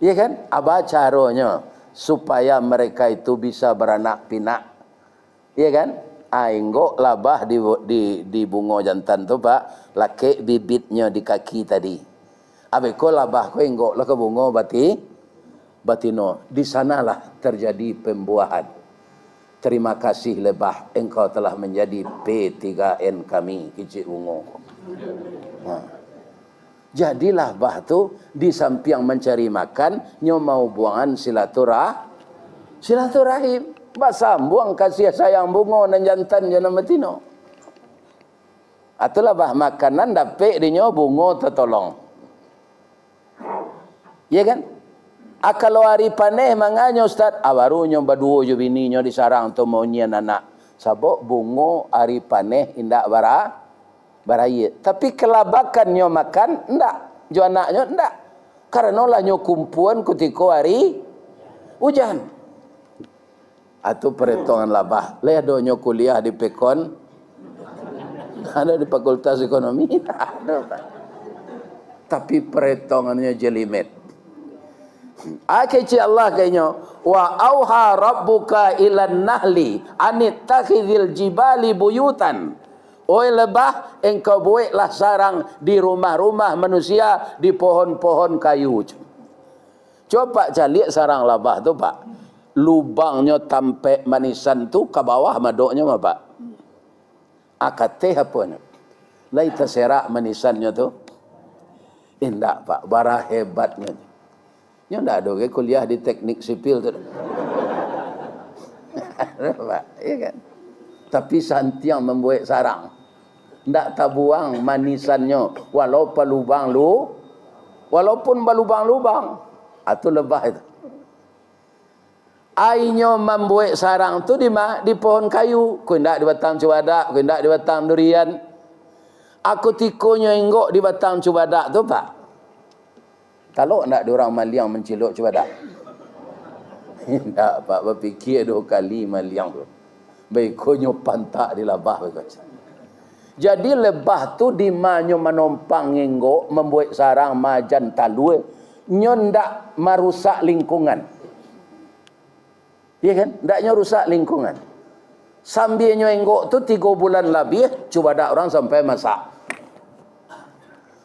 Iya kan? Apa caranya? Supaya mereka itu bisa beranak pinak. Iya kan? Enggo labah di bungo jantan tu Pak, laki bibitnya di kaki tadi. Abeko labah ko enggo lah ke bungo batino. Di sanalah terjadi pembuahan. Terima kasih lebah, engkau telah menjadi P3N kami kicik bungo. Nah. Jadilah bah tu di samping mencari makan, nyo mau buangan silaturahim. Bah sambung kasih sayang bungo nan jantan jana matino. Atulah bah makanan dapet di nyo bungo tertolong. Ya kan? Kalau hari paneh manganyo Ustaz, baru nyo baduo jo bini nyo di sarang tu mau nyian anak. Sabok bungo hari paneh indak baraya. Tapi kelabakan nyo makan ndak, jo anaknya ndak. Karena lah nyo kumpuan ketika hari hujan. Atau perhitungan labah. Leh do nyo kuliah di Pekon. Ada di Fakultas Ekonomi. Ada. Tapi perhitungannya jelimet. Akhirnya Allah kayaknya wa auha rabbuka ilan nahli anittakhidhil jibali buyutan. Oi lebah, engkau buatlah sarang di rumah-rumah manusia, di pohon-pohon kayu. Coba cari sarang lebah tu Pak. Lubangnya tampe manisan tu ke bawah madoknya mah Pak. Akate apanya? Lai terserak manisannya tu. Indah Pak, bara hebatnya. Nya ndak ada kuliah di teknik sipil tu. Pak, iya kan? Tapi santiang membuat sarang. Ndak tabuang manisannya walaupun berlubang-lubang. Itu lebah itu. Ainyo membuat sarang tu di pohon kayu. Ku ndak di batang cubadak, ku ndak di batang durian. Aku tikonya enggok di batang cubadak tu Pak. Kalau nak diorang maliang menciluk cubadak. Tak Pak, berfikir 2 kali maliang tu. Baiknya pantak di labah. Jadi lebah tu di manyo menompang enggok membuat sarang majan talue. Nyo ndak merusak lingkungan. Ya kan? Ndaknya rusak lingkungan. Sambil nyo enggok tu 3 bulan lebih cubadak orang sampai masak.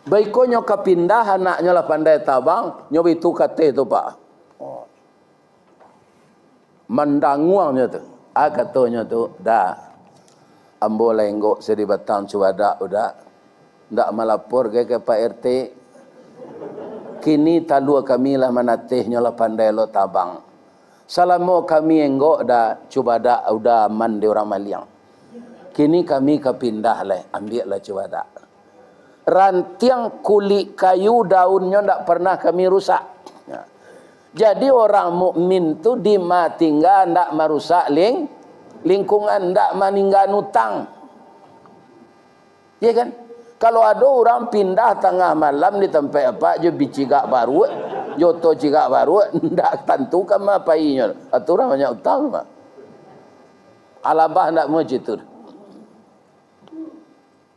Baiknya kepindah anaknya lah pandai tabang, nyobi tu kate tu Pak. Mendanguangnya tu. Katanya tu, dah. Ambo lenggok sedi batang cubadak udah. Ndak melapor ke Pak RT. Kini talua kami lah manatihnya lah pandai lo tabang. Selama kami enggok dah cubadak udah aman di orang maliang. Kini kami kepindah lah, ambil lah cubadak. Rantiang kulit kayu daunnya tidak pernah kami rusak. Jadi orang mukmin tu di tinggal tidak merusak lingkungan, tidak meninggal utang. Ya kan? Kalau ada orang pindah tengah malam di tempat apa, je bicigak baru, joto cigak baru, tidak tentu kan apa inya. Atau orang banyak utang mah. Alabah tidak mau jitu.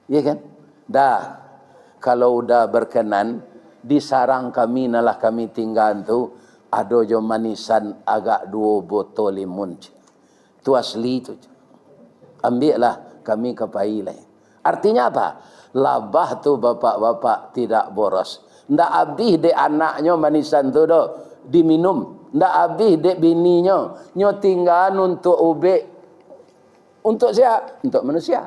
Ya kan? Dah. Kalau udah berkenan di sarang kami nalah kami tinggal tu ada jo manisan agak 2 botol limun. Tu asli tu. Ambillah kami kepai lah. Artinya apa? Labah tu bapak-bapak tidak boros. Ndak habis dek anaknya manisan tu do diminum. Ndak habis dek bininya nyo tinggal untuk ubek. Untuk siapa? Untuk manusia.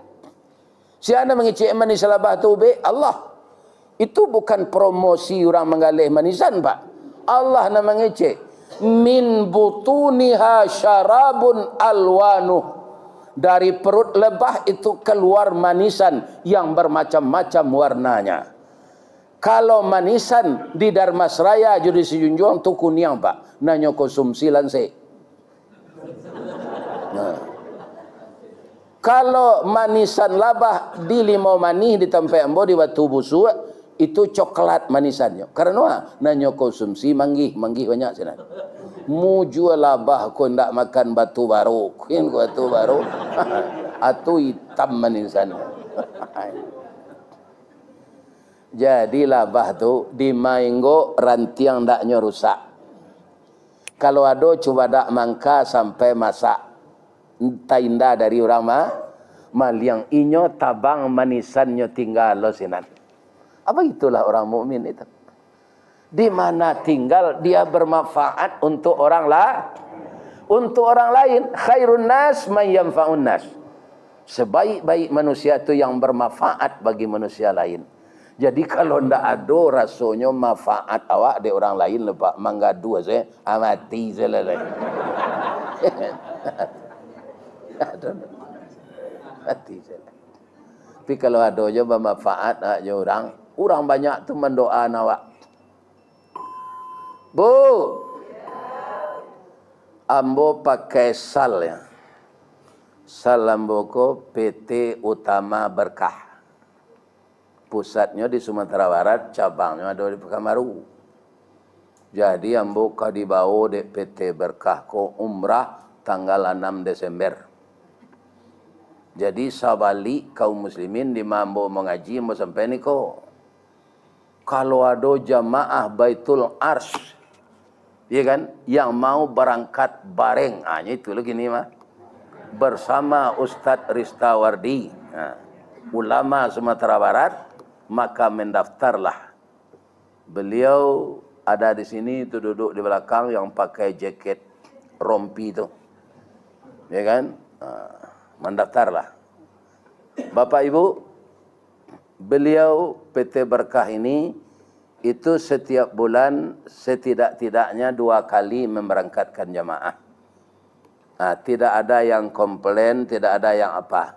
Siapa mengicik manis labah tu ubek? Allah. Itu bukan promosi orang menggalih manisan Pak. Allah nak mengecek. Min butuniha syarabun alwanuh. Dari perut lebah itu keluar manisan yang bermacam-macam warnanya. Kalau manisan di Darmasraya jadi sejunjung tu kuning Pak. Nanya konsumsi lansik. Nah. Kalau manisan labah di limau manis di tempat ambo di Batu Busuk itu coklat manisannya. Karena nanya konsumsi manggih banyak sana. Mu jual labah ko ndak makan batu baru. Kuin batu baru. Atau hitam manisannya. Jadi labah tu di mainggo rantiang ndaknya rusak. Kalau ada coba dak mangka sampai masak tainda dari orang maliang inyo tabang manisannya tinggal lo sinan. Apa itulah orang mukmin itu. Di mana tinggal dia bermanfaat untuk orang lain. Khairun nas may yanfa'un nas. Sebaik-baik manusia itu yang bermanfaat bagi manusia lain. Jadi kalau ndak ada rasanya manfaat awak de orang lain lepak manggadu saya amati selesai. Mati selesai. Tapi kalau ada aja bermanfaat aja orang banyak tu mendoa awak. Bu, ambo pakai sal ya. Sal ambo ko PT Utama Berkah. Pusatnya di Sumatera Barat, cabangnya ada di Pekanbaru. Jadi ambo kadibawo di PT Berkah ko umrah tanggal 6 Desember. Jadi sabali kaum muslimin di mambo mengaji mau sampai ni ko. Kalau ada jamaah Baitul Ars, ya kan, yang mau berangkat bareng, itu lagi ni mah. Bersama Ustadz Ristawardi, ulama Sumatera Barat, maka mendaftarlah. Beliau ada di sini tu duduk di belakang yang pakai jaket rompi tu, ya kan? Mendaftarlah. Bapak Ibu, beliau PT Berkah ini itu setiap bulan setidak-tidaknya 2 kali memberangkatkan jamaah. Tidak ada yang komplain, tidak ada yang apa.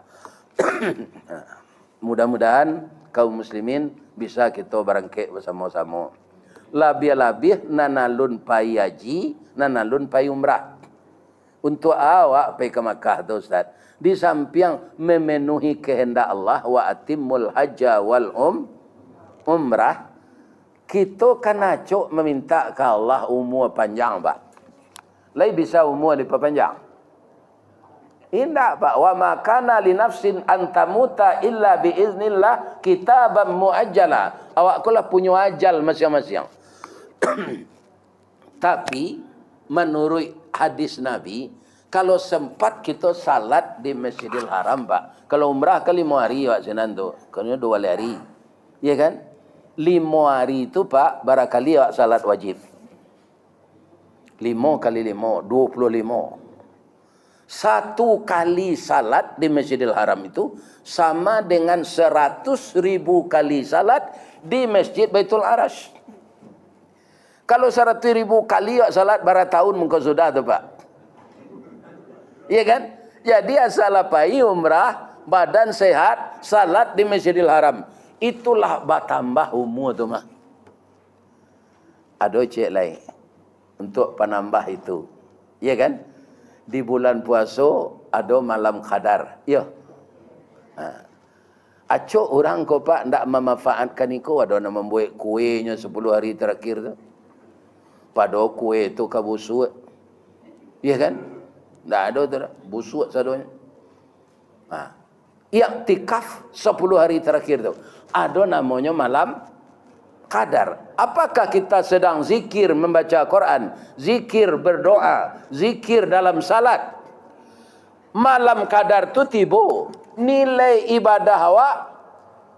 Mudah-mudahan kaum muslimin bisa kita berangkat bersama-sama. Labih-labih nanalun pai haji, nanalun pai umrah. Untuk awak pergi ke Makkah tu Ustaz. Di samping memenuhi kehendak Allah wa atimul hajja wal umrah, kita kan acuk meminta ke Allah umur panjang, Pak. Lai bisa umur diperpanjang. Indah, Pak. Wa ma kana li nafsin an tamuta illa bi iznillah kitaban muajjala. Awak kulah punya ajal masing-masing. Tapi menurut hadis Nabi, kalau sempat kita salat di Masjidil Haram, Pak. Kalau umrah ke 5 hari, Pak Sinan tu. Kalau 2 hari. Ya kan? 5 hari itu, Pak, barangkali Pak salat wajib. 5 kali 5, 25. 1 kali salat di Masjidil Haram itu sama dengan 100.000 kali salat di Masjid Baitul Arash. Kalau 100.000 kali salat berapa tahun mungkin sudah tu, Pak? Iya kan? Jadi asal apai umrah, badan sehat, salat di Masjidil Haram. Itulah bertambah umur tu mah. Ada cek lain untuk penambah itu. Iya kan? Di bulan puasa ada malam qadar. Ya. Acuk orang ko Pak ndak memanfaatkan itu, ada nak membuat kuenya 10 hari terakhir tu. Pada kue tu kabusuk. Iya kan? Ndak ada tu dah. Busuk sadonya. Iktikaf 10 hari terakhir tu. Ada namanya malam qadar. Apakah kita sedang zikir membaca Quran, zikir berdoa, zikir dalam salat? Malam qadar tu tiba, nilai ibadah awak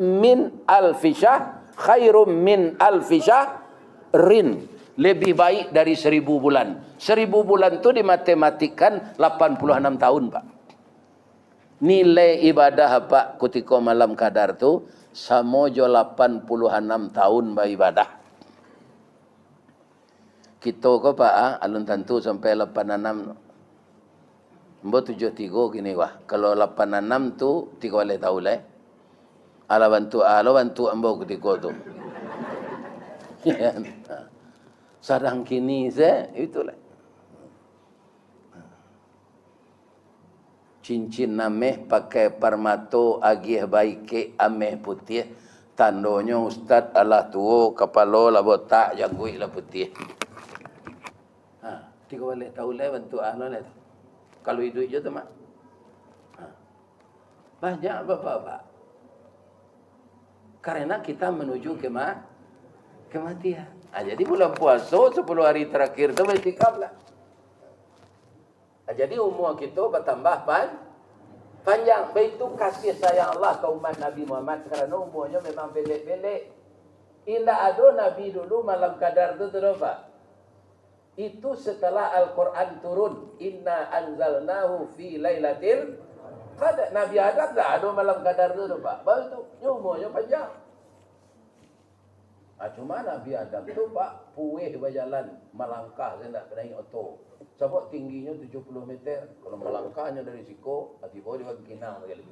min alfisah khairum min alfisah rin. Lebih baik dari 1000 bulan. 1000 bulan tu dimatematikan 86 tahun, Pak. Nilai ibadah Pak ketika malam qadar tu sama jo 86 tahun beribadah. Kita ko Pak, alun tentu sampai 86. Mbo 73 gini wah. Kalau 86 tu 3 kali tahun lah. Ala bantu ambo ketika tu. Sadang kini saya itulah. Cincin nameh pakai permato agih baike ameh putih. Tandanya Ustaz Allah tua kepala lah botak jangguik lah putih. 3 kali tahun lah bantu ahlo lah. Kalau hidup je tu mak. Banyak bapak-bapak. Karena kita menuju kematian. Jadi bulan puasa 10 hari terakhir tu beriktikaf lah. Jadi umur kita bertambah panjang. Itu kasih sayang Allah ke umat Nabi Muhammad kerana umurnya memang pendek-pendek. Indah ada Nabi dulu malam qadar tu Pak. Itu setelah Al-Quran turun. Inna anzalnahu fi lailatil qadar. Nabi Adam tak ada malam qadar tu Pak. Baru tu umurnya panjang. Cuma Nabi Adam tu Pak puih berjalan melangkah, saya nak naik auto. Sebab tingginya 70 meter. Kalau melangkahnya dari siku, tiba dia bagi kinang sekali.